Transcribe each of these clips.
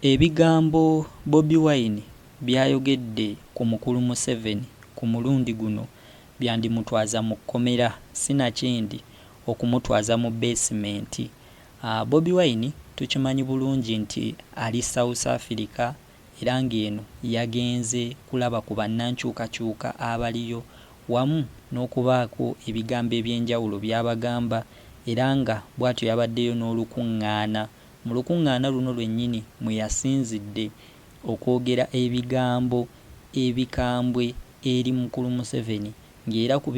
Ebigambo Bobi Wine byayogedde ku mukulu Museveni ku mulundi guno byandimutwaza mu kkomera sinakindi okumutwaza mu basement. Bobi Wine tukimanyi bulungi nti ali South Africa era ng'eno yagenze kulaba ku bannankyukakyuka abaliyo wamu n'okubaako ebigambo eby'enjawulo by'abagamba era nga bw'atyo yabaddeyo n'olukuŋŋaana. Mu lukuŋŋaana luno lwennyini mwe yasinzidde okwogera ebigambo ebikambwe eri mukulu Museveni ng'era ku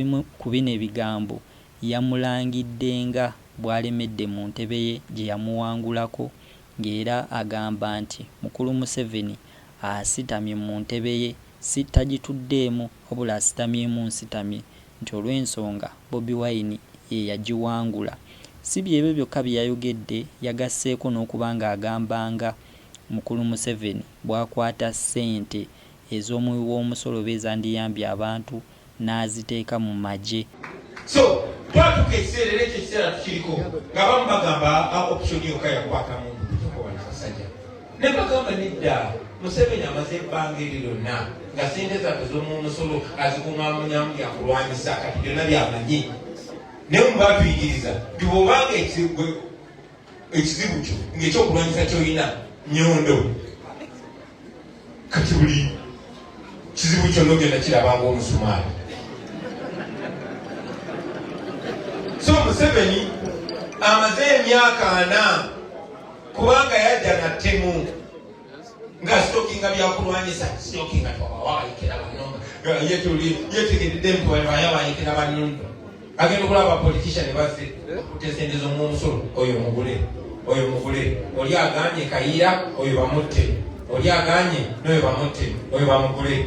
bino ebigambo yamulangidde nga bw'alemedde mu ntebe ye gye yamuwangulako ng'era agamba nti mukulu Museveni asitamye mu ntebe ye sitagituddeemu wabula asitamyemu nsitamye nti olw'ensonga Bobi Wine ye yagiwangula. Si byebyo byokka bye yayogedde, yagasseeko n'okuba ng'agambanga mukulu Museveni bw'akwata ssente ez'omuwi w'omusolo ezandiyambye abantu n'aziteeka mu magye. So twatuka ekiseera era ekyo ekiseera tukiriko nga bamu bagamba option yokka yakwata muntu tukowanakasajja ne bagamba nedda Museveni amaze ebbanga eri lyonna nga ssente zaffe z'omumusolo azikuŋŋamunyamu yakulwanyisa kati byonna byamanyi. Naye mubatuyigiriza nti bw'obanga ekizibu kyo ng'ekyokulwanyisa ky'olina nyondo kati buli kizibu kyonna ogenda kirabanga omusumaali. So Museveni amaze emyaka 4 kubanga yajja na ttemu nga sitokinga byakulwanyisa sitokinga twawawayikira bannonga yetegeredde mtu wayawayikira bannonga agenda okulaba politician bazze okutesendeza omusolo oyo mugule oli aganye Kayiira oyo bamutte oli aganye n'oyo bamutte oyo bamugule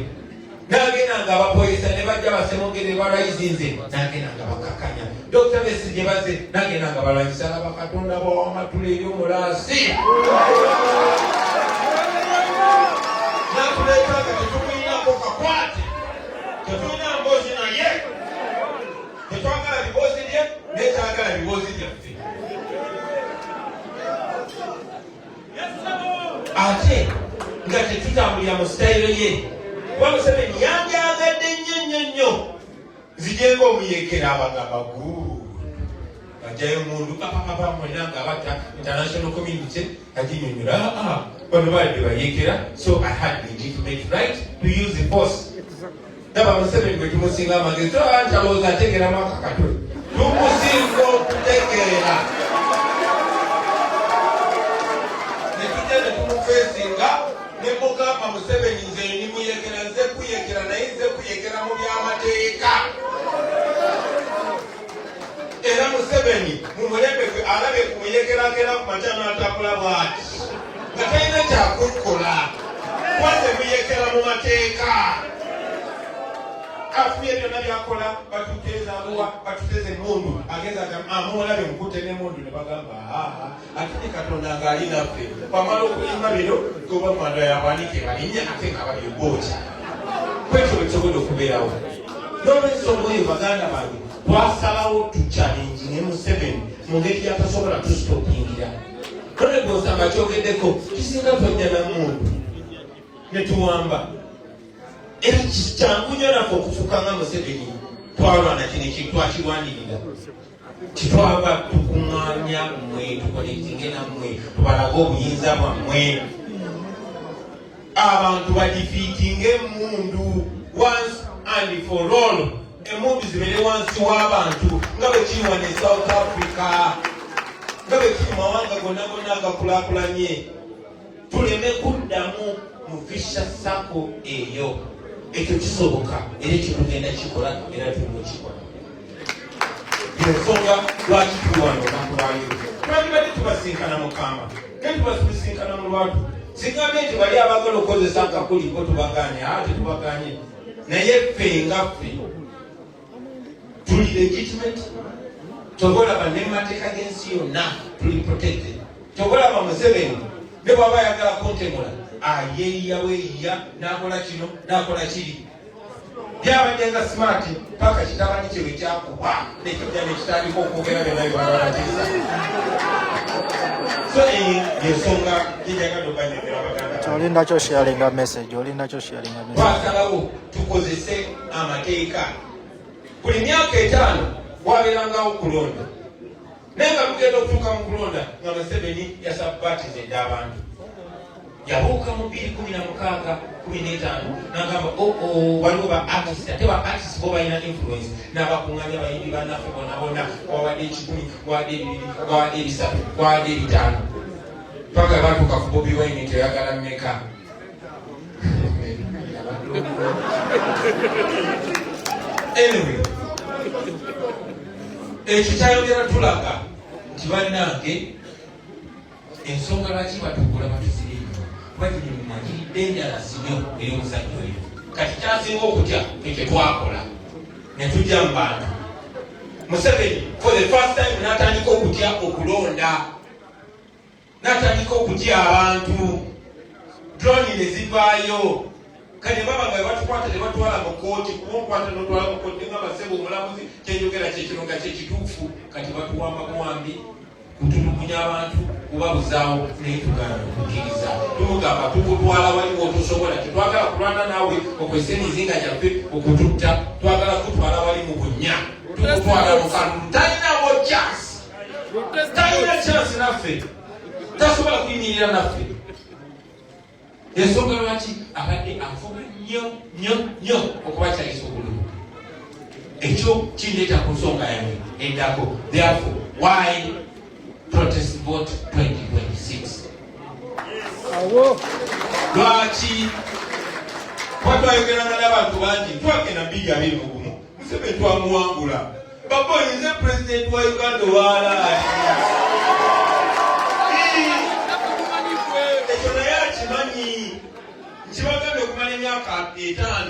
n'agenda nga abapolisa ne bajja basemogere balayizinze n'agenda nga bakakanya Dr. Besigye bazze n'agenda nga balwanyisa laba Katonda bwawamatula ebyomulaasi natuleetanga tetukulinako kakwate tetulina mboozi naye tetwagala biboozi bye netwagala biboozi byaffe ate nga tetutambulira mu sitayiro ye kuba Museveni yandyagadde nnyo zijenga omuyekera abagamba ajjayo mundu kapapapa mwena nga batta international community aginyonyola bano baadde bayekera so I had legitimate right to use the force. Daba Museveni bwe tumusinga amagezi antalooza ategera mwaka katwe tumusinga okutegeera netujja ne tumufeesinga ne mugamba Museveni nze ni muyekera nze kuyekera naye nze kuyekera mu byamateeka era Museveni mumulembe gwe alabe kumuyekerakera ku makya n'atambula bw'ati nga talina kyakukola kwaze muyekera mu mateeka afuye byonna byakola batuteeza aluwa batuteeze emundu ageza amulabe mukute n'emundu ne bagamba ate ne Katonda ng'ali naffe bamala okulimba bino goba mwanda yabanike balinnya ate nga bali bookya kwekyo bwekisobola okubeerawo n'olwensonga oyo baganda bange twasalawo tuchallenge ne Museveni mu ngeri gyatasobola tusitopingira none bw'osanga kyogeddeko kisinga tojja na muntu ne tuwamba era kyangu nnyo naffe okufuuka nga Museveni twalwana kino kitwakirwanirira kitwava tukuŋŋaanya mmwe tukolekinge nammwe tubalaga obuyinza bwammwe abantu badifiitinga emundu once and for all. Emundu zibeere wansi w'abantu nga bwe kiri wano e South Africa nga bwe kiri mawanga gonna agakulaakulanye tuleme kuddamu mu vicious circle eyo. Ekyo kisoboka era ekyo tugenda kikola era tulimukikola. Ensonga lwaki tuli wano bantu bayo twandibadde tubasinkana Mukama naye tubasinkana mu lwatu sigambe nti bali abagala okukozesa akakuliko tubaganye tetubaganye naye ffe nga ffe tuli legitimate togolaba n'emateeka g'ensi yonna tuli protected. Togolaba Museveni ne bw'aba ayagala kuntemula ayeeyaweeya n'akola kino n'akola kiri byabadde nga smart paka kitabani kye bwe kyakuba nekijja nekitandika okwogera byonna byebalabatiza. So ensonga gyenjagala okanyumira baganda olinda kyo sharinga message twasalawo tukozese amateeka buli myaka 5 wabeerangawo kulonda naye nga tugenda okutuuka mu kulonda nga Museveni yasabatizedde abantu yabuuka mu 2016 15 n'agamba waliwo ba artist ate ba artist bo balina influence n'abakuŋŋanya bayimbi bannaffe bonna wawadde 10 wawadde 2 wawadde 3 wawadde 5 paka batuuka ku Bobi Wine teyagala mmeka anyway ekyo kyayongera tulaga nti bannange ensonga lwaki batukula batuzirira bagiri mumanyi dangerous nnyo eri omusajja oyo kati kyasinga okutya ekyo twakola ne tujja mu bantu Museveni for the first time n'atandika okutya okulonda n'atandika okutya abantu drone ne zivaayo kati baba nga batukwata ne batwala mu kooti kumukwata n'otwala mu kooti nga basebo omulamuzi kyenjogera kyekirunga kyekituufu kati batuwamba muwambi kutulugunya abantu kubabuzaawo naye tugana okukkiriza tumugamba tukutwala waliwo otusobola tetwagala kulwana naawe okwesa emizinga gyaffe okututta twagala kutwala wali mu bunnya tukutwala mu kalulu talinawo chance talina chance naffe tasobola kuyimirira naffe ensonga lwaki abadde afuba nnyo okubakyalisa obululu ekyo kindeeta ku nsonga yange endako therefore why protest vote 2026 lwaki twatwayogeranga n'abantu bangi twagenda 2021 Museveni twamuwangula baboyinze pulezidenti wa Uganda owaalaali ekyo naye akimanyi nkibagambe okumala emyaka 5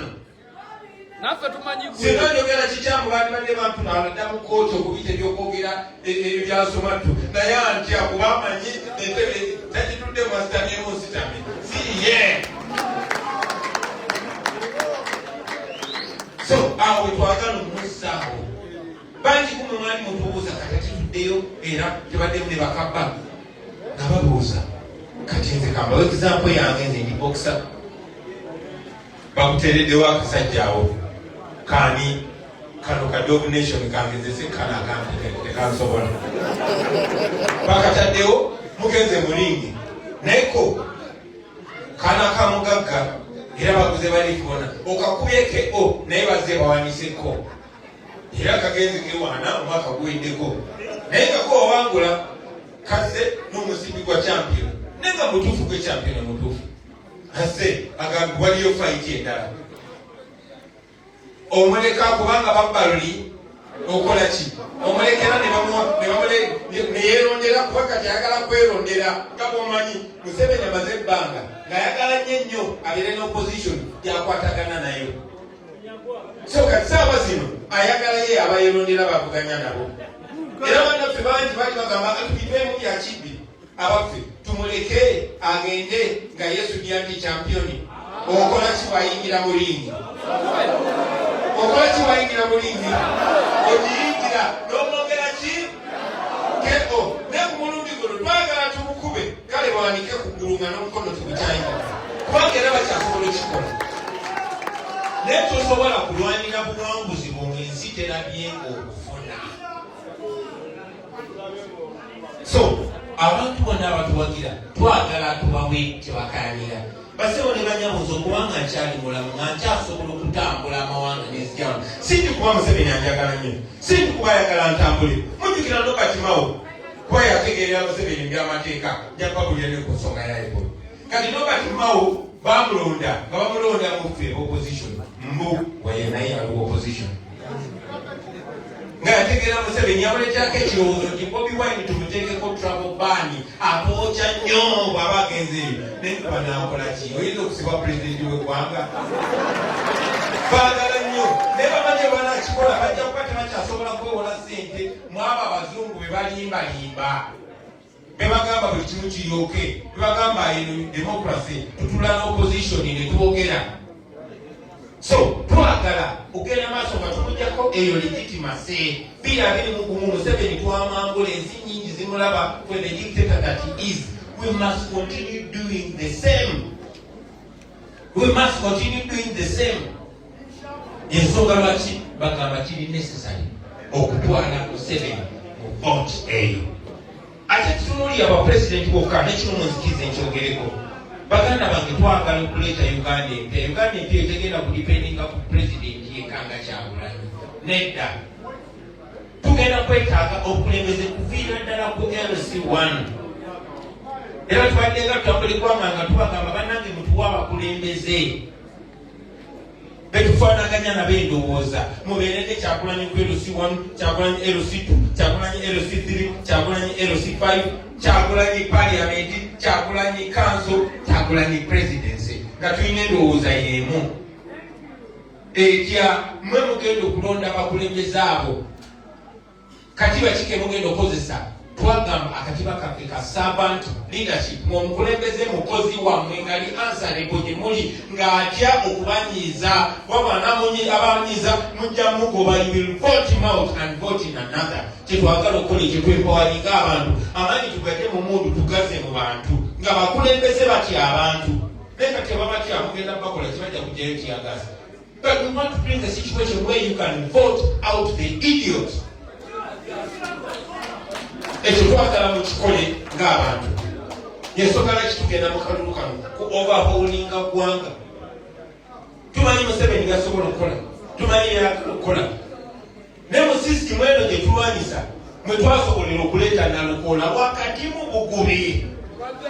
naffe tumanyi singa njogera kikyamu bandibadde bampunaaladda mu kooti okubita ebyokwogera ebyasomattu naye antya kuba amanyi entebe takitudde mwasitamyemu nsitame siye so awo wetwagala omussaawo bangi kumumwani mutubuuza kati atituddeyo era tebaddemu ne bakabba nga babuuza kati nze kambawo example yange nze ndi boxer bakuteereddewo akasajja awo kani kano ka domination kangezese kana akampi tekansobola bakataddewo mugenze mulingi naiko kana kamugagga era baguze balifona okakubyeke naye bazze bawaniseko era kagenze kewana omwaka guweddeko naye nga wawangula kaze n'omusimbi gwa champion naye nga mutuufu gwe champion mutuufu ase agambi waliyo fight endala omuleka kubanga babbaluli okola ki omulekera neyerondera kuba kati ayagala kwerondera nga bwomanyi Museveni amaze ebbanga ng'ayagala nnyo abeere n'opposition gyakwatagana nayo so kati saawa zino ayagala ye abayerondera bavuganya nabo era bannaffe bangi bali bagamba atubivemu byakibbi abaffe tumuleke agende nga Yesu dyandi championi okola ki bayingira mu lingi okola ki bayingira mu lingi ogiyingira n'omwogera ki keo ne ku mulundi guno twagala tumukube kale bawanike ku ggulu nga n'omukono tigukyayingira kubanga era bakyasobola okikola naye tosobola kulwanira buwanguzi bw'ensi terabyenga okufuna so abantu bonna abatuwagira twagala tubawe tebakanira basebo ne banyabuza okubanga nkyali mulamu nga nkyasobola okutambula amawanga n'enzijamu sindi kuba Museveni anjagala nnyo sindi kuba ayagala ntambule mujjukira Nobert-Mao kuba yategeerera Museveni by'amateeka japabulire ku nsonga yaebo kati Nobert-Mao bamulonda nga bamulonda muffe opposition mbu waye naye aliwo opposition nga yategeera Museveni yamuleetako ekirowoozo nti Bobi Wine tumuteekeko travel ban atooca nnyo bw'aba agenze eyo naye kuba naakola ki oyinza okusibwa pulezidenti w'eggwanga baagala nnyo naye bamanyi banakikola bajja kuba tebakyasobola kwewola ssente mwabo abazungu be balimbalimba bebagamba buli kimu kiryoke bebagamba eno demokrasi tutula n'opposition ne tubogera so twagala okugenda maaso nga tumujjako eyo legitimacy. 2021 Museveni twamwambula ensi nnyingi zimulaba for the dictator that he is. We must continue doing the same. We must continue doing the same. Ensonga lwaki bagamba kiri necessary okutwala Museveni mu vote eyo. Ate tunuli abapresidenti bokka nekino munzikiza enkyogereko. Baganda bange twagala okuleeta Uganda empya. Uganda empya etegenda kudipendinga ku presidenti yekanga Kyagulanyi. Nedda. Tugenda kwetaaga okulembeze kuviira ddala ku LC1. Era tubadde nga tutambula eggwanga nga tubagamba bannange mutuwa abakulembeze betufaanaganya nabo endowooza. Mubeere ne Kyagulanyi ku LC1, Kyagulanyi LC2, Kyagulanyi LC3, Kyagulanyi LC5, Kyagulanyi Parliament, Kyagulanyi Council, Kyagulanyi Presidency. Nga tulina endowooza y'emu. Etya mwe mugenda okulonda abakulembeze abo. Katiba kike mugenda okozesa. Twagamba akatiba kaffe ka servant leadership. Omukulembeze mukozi wammwe ngali answerable gye muli ng'atya okubanyiiza. Wabana abanyiiza mujja mugoba, you will vote him out and vote in another. Kyetwagala okukola ekyo twempawalinga abantu. Amaanyi tugadde mu mundu tugaze mu bantu. Nga bakulembeze batya abantu. Naye kati ababatya mugenda bakola kibajja kujjayo kyagaza. But we want to bring a situation where you can vote out the idiot. Ekyo twagala mu kikole ng'abantu. Yensonga lwaki tugenda mu kalulu kano ku overhaulinga ggwanga. Tumanyi Museveni gasobola okukola. Tumanyi byayagala okukola. Ne mu sisitimu eno gye tulwanyisa mwe twasobolera okuleeta Nalukoola wakati mu bugubi.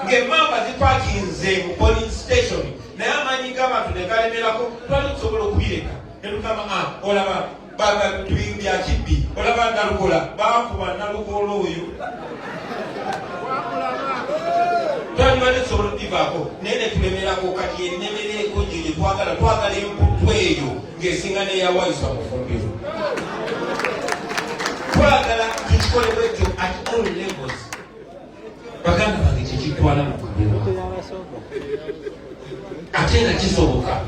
Ng'emmamba zipakinze mu polling station. Naye amaanyi g'abantu ne galemerako twali tusobola okubireka. Ne tugamba olaba baba tubya kibbi. Olaba Nalukoola bakuba Nalukoola oyo. Twali bade tusobola okubivaako naye ne tulemerako kati ennemereko gye twagala emputu eyo ng'esinga n'eyawaayiswa mu fumbiro. Twagala tukikole bwekyo at all levels. Baganda bange kyekitwala mu kubeera. Ate nga kisoboka.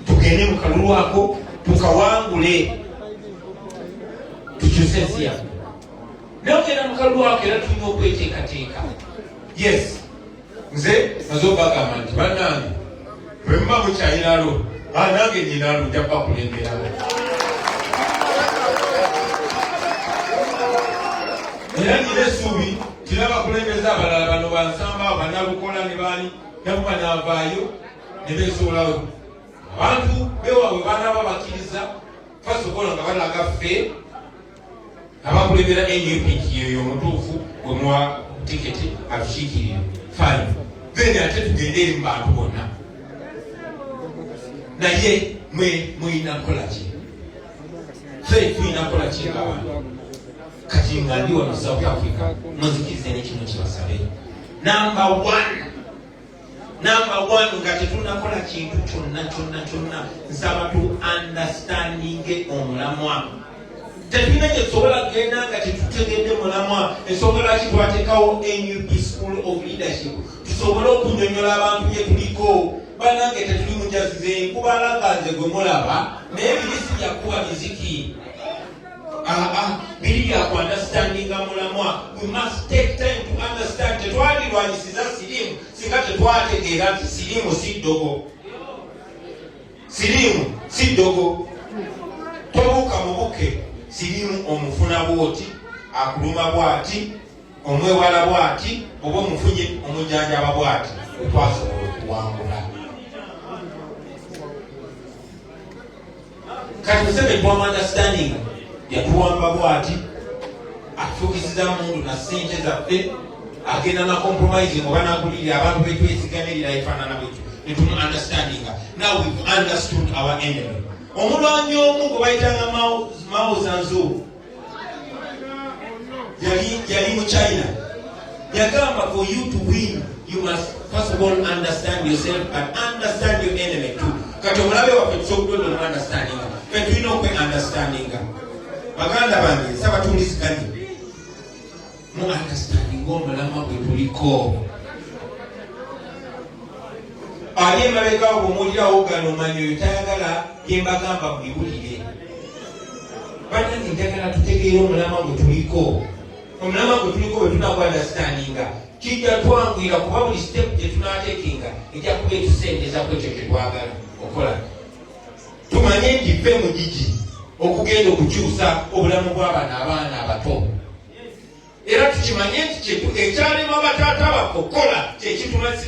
Tugende mu kalulu ako tukawangule tukyuse ensi yaffe. Naye ogenda mu kalulu ako era tulina okweteekateeka. Yes, nze maze obagamba nti bannange bwe muba mukyayinalo nange nyinalo nja kubakulemberawo. Era nyina essuubi tina bakulembeza abalala bano bansamba Banalukoola ne baani nabo banaavaayo ne beesoolawo. Abantu bewaabwe banaaba bakkiriza fasobola nga balaga ffe abakulembera NUP yeyo omutuufu bwe muwa tiketi atukiikirire. Fine. Then ate tugende eri mu bantu bonna. Naye mwe muyina nkola ki? Ffe tulina nkola ki ng'abantu? Kati nga ndi wano South Africa munzikirize n'ekino kibasabe. Number one nga tetunakola kintu kyonna nsaba tu understanding omulamwa. Tetulina gye tusobola kugenda nga tetutegedde mulamwa. Ensonga lwaki twateekawo NUP School of Leadership tusobole okunnyonnyola abantu bye tuliko. Bannange tetuli mujazize nkubala nze gwe mulaba naye birisi byakuba miziki. Biri bya ku understanding mulamwa. We must take time to understand. Tetwalirwanyisiza sirimu singa tetwategeera nti sirimu si ddogo. Sirimu si ddogo. Tobuuka mu buke. Sirimu omufuna bwoti, akuluma bwati, omwewala bwati, oba omufunye omujjanjaba bwati. Twasobola okuwangula. Kati Museveni twamu understanding yatuwamba bwati, atufuukisiza mundu na ssente zaffe, agenda na compromising oba n'agulirira abantu betwesigamirira efaanana bwetyo. Ne tumu understanding. Now we've understood our enemy. Omulwanyi omu gwe bayitanga Mao Zedong yali mu China. Yagamba for you to win you must first of all understand yourself and understand your enemy too. Kati omulabe waffe tusobola mu understanding. Fe tulina understanding. Baganda bange nsaba tuwuliziganye mu understanding omulamwa bwe tuliko. ali emabega bw'omuwulirawo gano omanyi oyo tayagala byembagamba mwibulire. Bannange njagala tutegeere omulama gwe tuliko. Omulama gwe tuliko bwe tunagwandastaninga kijja twangwira kuba buli sitepu gye tunaatekinga ejja kuba etusendeza ku ekyo kye twagala okola. Tumanye nti ffe mu gigi okugenda okukyusa obulamu bw'abaana abaana abato. Era tukimanye nti ekyalema bataata baffe okukola kyekitumaze